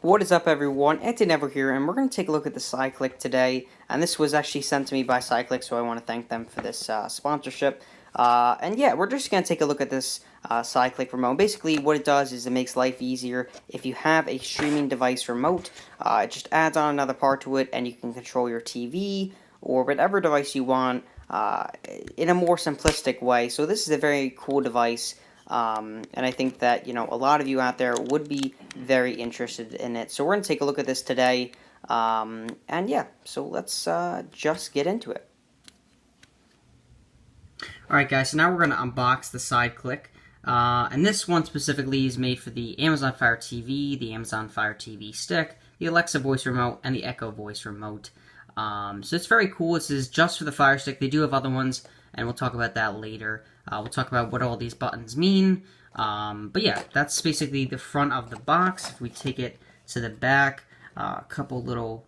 What is up, everyone? Anti-Never here, and we're going to take a look at the Sideclick today. And this was actually sent to me by Sideclick, so I want to thank them for this sponsorship. And yeah, we're just going to take a look at this Sideclick remote. Basically, what it does is it makes life easier. If you have a streaming device remote, it just adds on another part to it, and you can control your TV or whatever device you want in a more simplistic way. So this is a very cool device. And I think that, a lot of you out there would be very interested in it. So we're going to take a look at this today. And yeah, so let's just get into it. Alright guys, so now we're going to unbox the Sideclick. And this one specifically is made for the Amazon Fire TV, the Amazon Fire TV Stick, the Alexa voice remote, and the Echo voice remote. So it's very cool. This is just for the Fire Stick. They do have other ones, and we'll talk about that later. We'll talk about what all these buttons mean. But yeah, that's basically the front of the box. If we take it to the back, a couple little,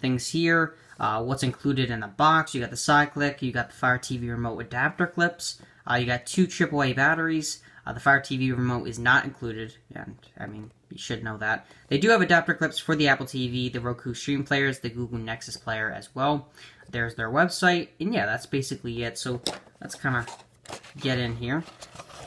things here. What's included in the box? You got the Sideclick, you got the Fire TV remote adapter clips, you got 2 AAA batteries. The Fire TV remote is not included, and I mean, you should know that. They do have adapter clips for the Apple TV, the Roku Stream players, the Google Nexus player as well. There's their website, and yeah, that's basically it. So let's kind of get in here.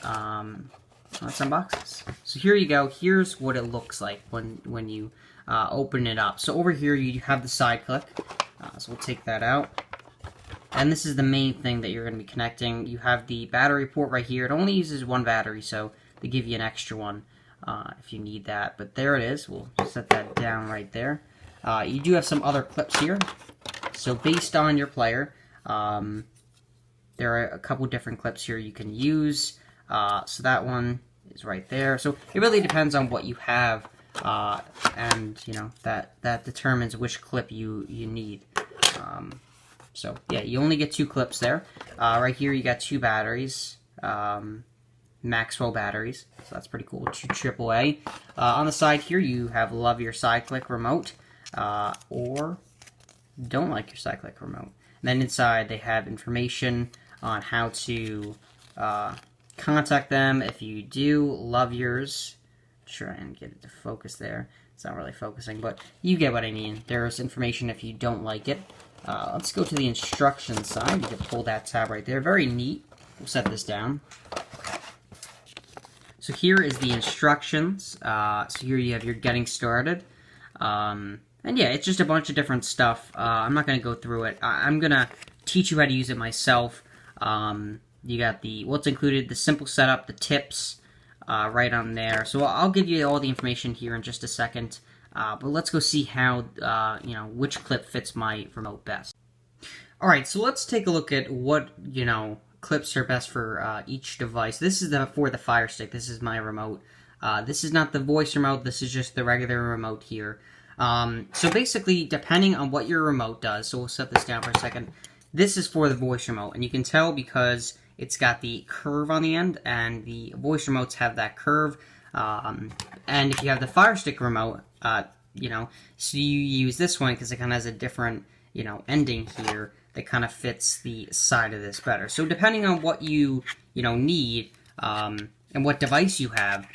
Let's unbox this. So here you go. Here's what it looks like when you open it up. So over here you have the Sideclick. So we'll take that out. And this is the main thing that you're going to be connecting. You have the battery port right here. It only uses 1 battery, so they give you an extra one if you need that. But there it is. We'll set that down right there. You do have some other clips here. So based on your player, there are a couple different clips here you can use. So that one is right there. So it really depends on what you have, and that determines which clip you need. So yeah, you only get 2 clips there. Right here you got 2 batteries, Maxwell batteries, so that's pretty cool. 2 AAA. On the side here you have love your Sideclick remote, or don't like your Sideclick remote. And then inside they have information on how to contact them if you do love yours. Try and get it to focus there. It's not really focusing, but you get what I mean. There's information if you don't like it. Let's go to the instructions side. You can pull that tab right there. Very neat. We'll set this down. So here is the instructions. So here you have your getting started. And yeah, it's just a bunch of different stuff. I'm not going to go through it. I'm going to teach you how to use it myself. You got the what's included, the simple setup, the tips, right on there. So I'll give you all the information here in just a second. But let's go see how, which clip fits my remote best. Alright, so let's take a look at what, clips are best for each device. This is for the Fire Stick. This is my remote. This is not the voice remote. This is just the regular remote here. So basically, depending on what your remote does, so we'll set this down for a second. This is for the voice remote, and you can tell because it's got the curve on the end, and the voice remotes have that curve. And if you have the Fire Stick remote, so you use this one because it kind of has a different, ending here that kind of fits the side of this better. So depending on what you, need, and what device you have,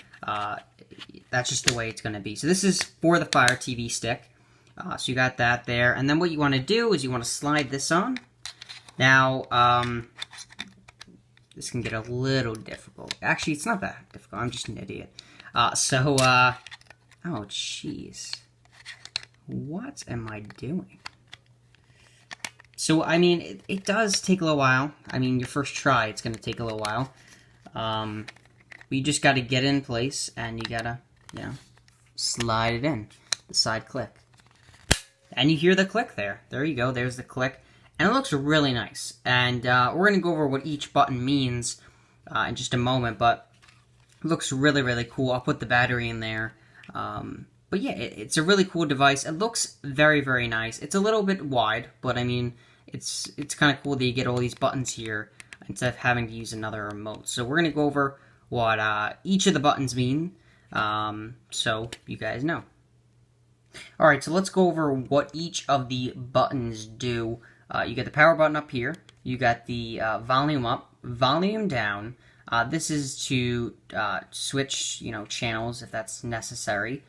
that's just the way it's going to be. So this is for the Fire TV Stick. So you got that there. And then what you want to do is you want to slide this on. Now, this can get a little difficult. Actually, it's not that difficult. I'm just an idiot. Oh, jeez. What am I doing? So, I mean, it does take a little while. I mean, your first try, it's going to take a little while. But you just got to get in place, and you got to, slide it in, the Sideclick. And you hear the click there. There you go. There's the click. And it looks really nice. And we're going to go over what each button means in just a moment, but it looks really, really cool. I'll put the battery in there. But yeah, it's a really cool device. It looks very, very nice. It's a little bit wide, but I mean, it's kind of cool that you get all these buttons here instead of having to use another remote. So we're going to go over what each of the buttons mean, so you guys know. Alright, so let's go over what each of the buttons do. You get the power button up here. You got the volume up, volume down. This is to switch, channels if that's necessary.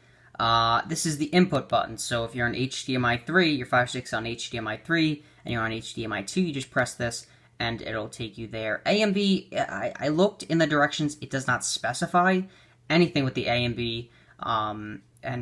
This is the input button. So if you're on HDMI 3, your Fire Stick's on HDMI 3, and you're on HDMI 2, you just press this, and it'll take you there. A and B, I looked in the directions, it does not specify anything with the A and B, and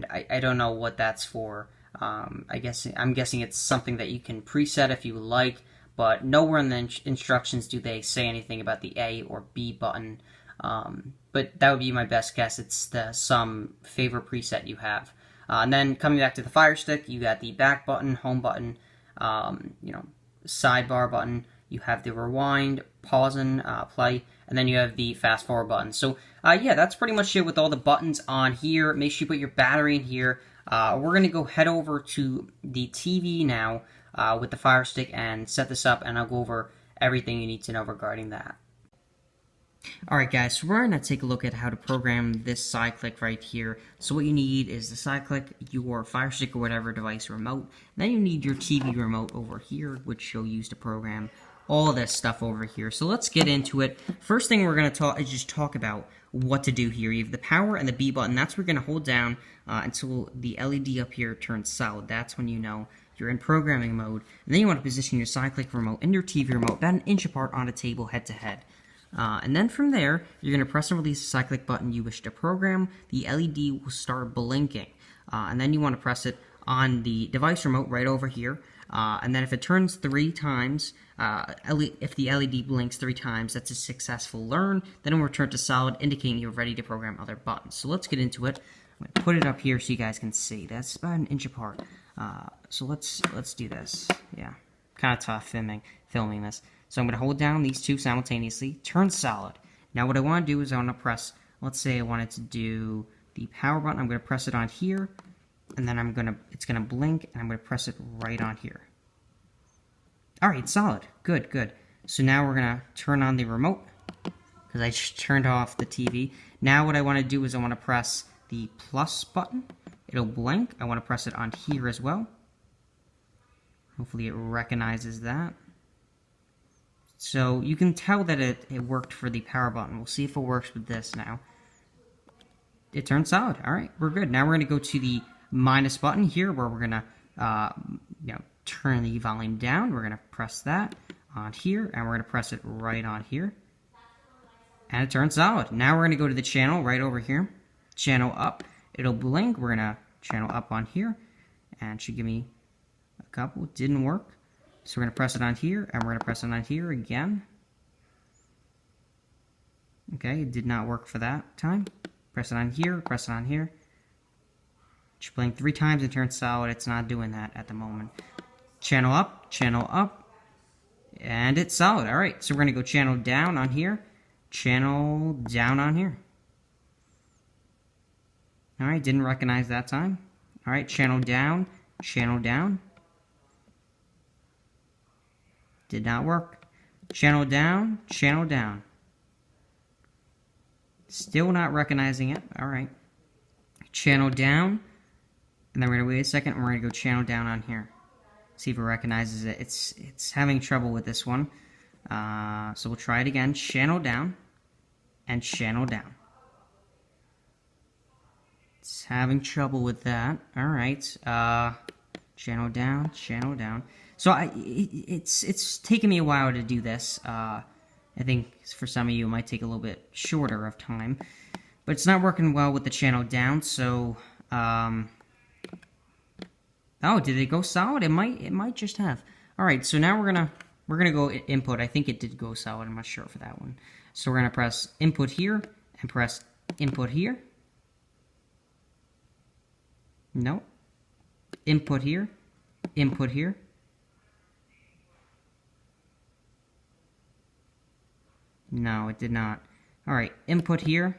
I don't know what that's for. I'm guessing it's something that you can preset if you like, but nowhere in the instructions do they say anything about the A or B button. But that would be my best guess. It's some favorite preset you have. And then coming back to the Fire Stick, you got the back button, home button, sidebar button. You have the rewind, pause and play, and then you have the fast forward button. So yeah, that's pretty much it with all the buttons on here. Make sure you put your battery in here. We're going to go head over to the TV now with the Fire Stick and set this up, and I'll go over everything you need to know regarding that. Alright guys, so we're going to take a look at how to program this Sideclick right here. So what you need is the Sideclick, your Fire Stick or whatever device remote. Then you need your TV remote over here, which you'll use to program all of this stuff over here. So let's get into it. First thing we're going to just talk about what to do here. You have the power and the B button. That's what we're going to hold down until the LED up here turns solid. That's when you know you're in programming mode. And then you want to position your Sideclick remote and your TV remote about an inch apart on a table head to head. And then from there, you're going to press and release the Sideclick button you wish to program. The LED will start blinking. And then you want to press it on the device remote right over here. And then if it turns 3 times, if the LED blinks 3 times, that's a successful learn. Then it will return to solid, indicating you're ready to program other buttons. So let's get into it. I'm going to put it up here so you guys can see. That's about an inch apart. So let's do this. Yeah, kind of tough filming this. So I'm going to hold down these two simultaneously, turn solid. Now what I want to do is I want to press, let's say I wanted to do the power button. I'm going to press it on here, and then it's going to blink, and I'm going to press it right on here. Alright, solid. Good, good. So now we're going to turn on the remote, because I just turned off the TV. Now what I want to do is I want to press the plus button. It'll blink. I want to press it on here as well. Hopefully it recognizes that. So you can tell that it worked for the power button. We'll see if it works with this now. It turned solid. Alright, we're good. Now we're going to go to the minus button here where we're going to turn the volume down. We're going to press that on here, and we're going to press it right on here. And it turns solid. Now we're going to go to the channel right over here. Channel up. It'll blink. We're going to channel up on here, and it should give me a couple. It didn't work. So we're going to press it on here, and we're going to press it on here again. Okay, it did not work for that time. Press it on here, press it on here. Just blink 3 times and turn solid. It's not doing that at the moment. Channel up, and it's solid. Alright, so we're going to go channel down on here, channel down on here. Alright, didn't recognize that time. Alright, channel down, channel down. Did not work. Channel down, channel down. Still not recognizing it. Alright. Channel down. And then we're going to wait a second and we're going to go channel down on here. See if it recognizes it. It's having trouble with this one. So we'll try it again. Channel down. And channel down. It's having trouble with that. Alright. Channel down, channel down. So it's taken me a while to do this. I think for some of you it might take a little bit shorter of time, but it's not working well with the channel down. So oh, did it go solid? It might just have. All right, so now we're gonna go input. I think it did go solid. I'm not sure for that one. So we're gonna press input here and press input here. No. Input here. Input here. No, it did not. Alright, input here,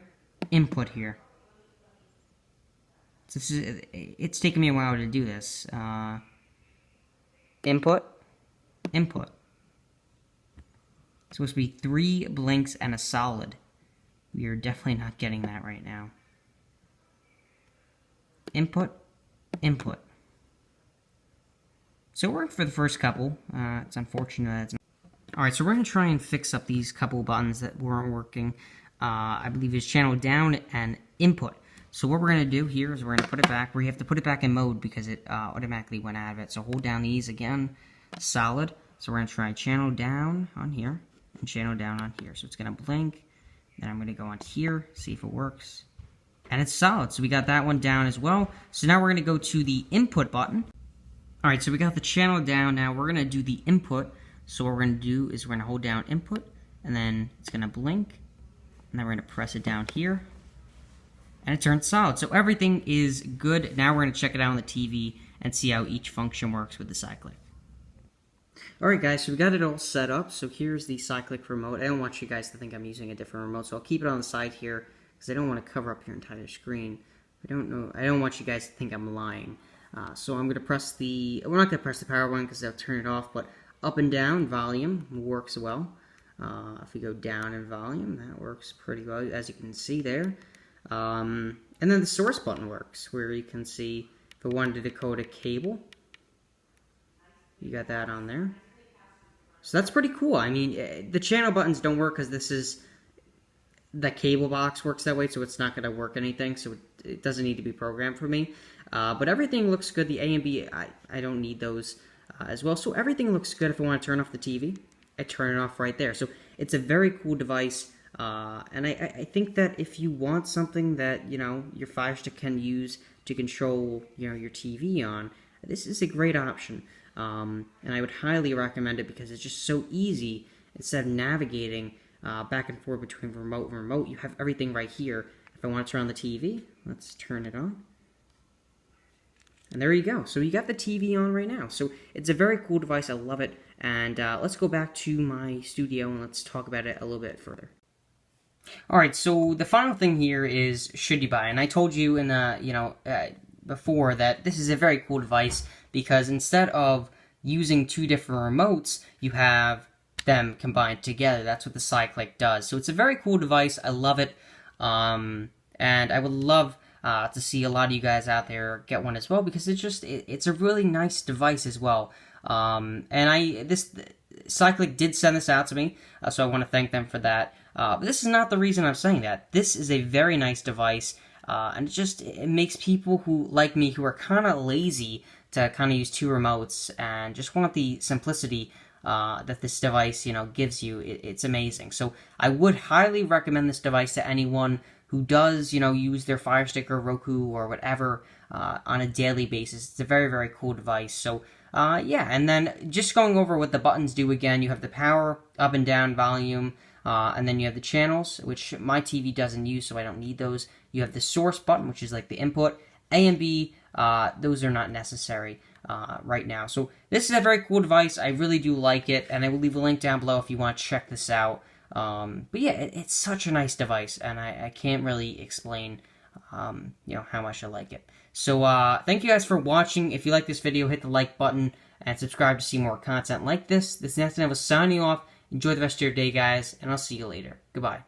input here. So it's taken me a while to do this. Input, input. It's supposed to be 3 blinks and a solid. We are definitely not getting that right now. Input, input. So it worked for the first couple. It's unfortunate that it's not. Alright, so we're going to try and fix up these couple buttons that weren't working. I believe it's channel down and input. So what we're going to do here is we're going to put it back. We have to put it back in mode because it automatically went out of it. So hold down these again, solid. So we're going to try channel down on here and channel down on here. So it's going to blink. Then I'm going to go on here, see if it works. And it's solid. So we got that one down as well. So now we're going to go to the input button. All right, so we got the channel down. Now we're going to do the input. So what we're going to do is we're going to hold down input, and then it's going to blink. And then we're going to press it down here. And it turns solid. So everything is good. Now we're going to check it out on the TV and see how each function works with the Sideclick. Alright guys, so we got it all set up. So here's the Sideclick remote. I don't want you guys to think I'm using a different remote, so I'll keep it on the side here because I don't want to cover up your entire screen. I don't want you guys to think I'm lying. So I'm going to press the... We're not going to press the power button because they'll turn it off, but up and down volume works well. If we go down in volume, that works pretty well, as you can see there. And then the source button works, where you can see if I wanted to decode a cable. You got that on there. So that's pretty cool. I mean, the channel buttons don't work because the cable box works that way, so it's not going to work anything, so it doesn't need to be programmed for me. But everything looks good. The A and B, I don't need those as well. So everything looks good. If I want to turn off the TV, I turn it off right there. So it's a very cool device. And I think that if you want something that, you know, your Fire Stick can use to control, you know, your TV on, this is a great option. And I would highly recommend it because it's just so easy. Instead of navigating back and forth between remote and remote, you have everything right here. If I want to turn on the TV, let's turn it on. And there you go. So you got the TV on right now. So it's a very cool device. I love it. And let's go back to my studio and let's talk about it a little bit further. Alright, so the final thing here is should you buy? And I told you in the, before that this is a very cool device because instead of using two different remotes, you have them combined together. That's what the Sideclick does. So it's a very cool device. I love it. And I would love to see a lot of you guys out there get one as well because it's a really nice device as well. And this Sideclick did send this out to me, so I want to thank them for that. But this is not the reason I'm saying that. This is a very nice device, and it makes people who, like me, who are kind of lazy to kind of use two remotes and just want the simplicity that this device, gives you. It's amazing. So I would highly recommend this device to anyone who does, use their Fire Stick or Roku or whatever on a daily basis. It's a very, very cool device. So, yeah, and then just going over what the buttons do again, you have the power, up and down, volume, and then you have the channels, which my TV doesn't use, so I don't need those. You have the source button, which is like the input. A and B, those are not necessary right now. So this is a very cool device. I really do like it, and I will leave a link down below if you want to check this out. But yeah, it's such a nice device, and I can't really explain, how much I like it. So, thank you guys for watching. If you like this video, hit the like button and subscribe to see more content like this. This is Nathan. I was signing off. Enjoy the rest of your day, guys, and I'll see you later. Goodbye.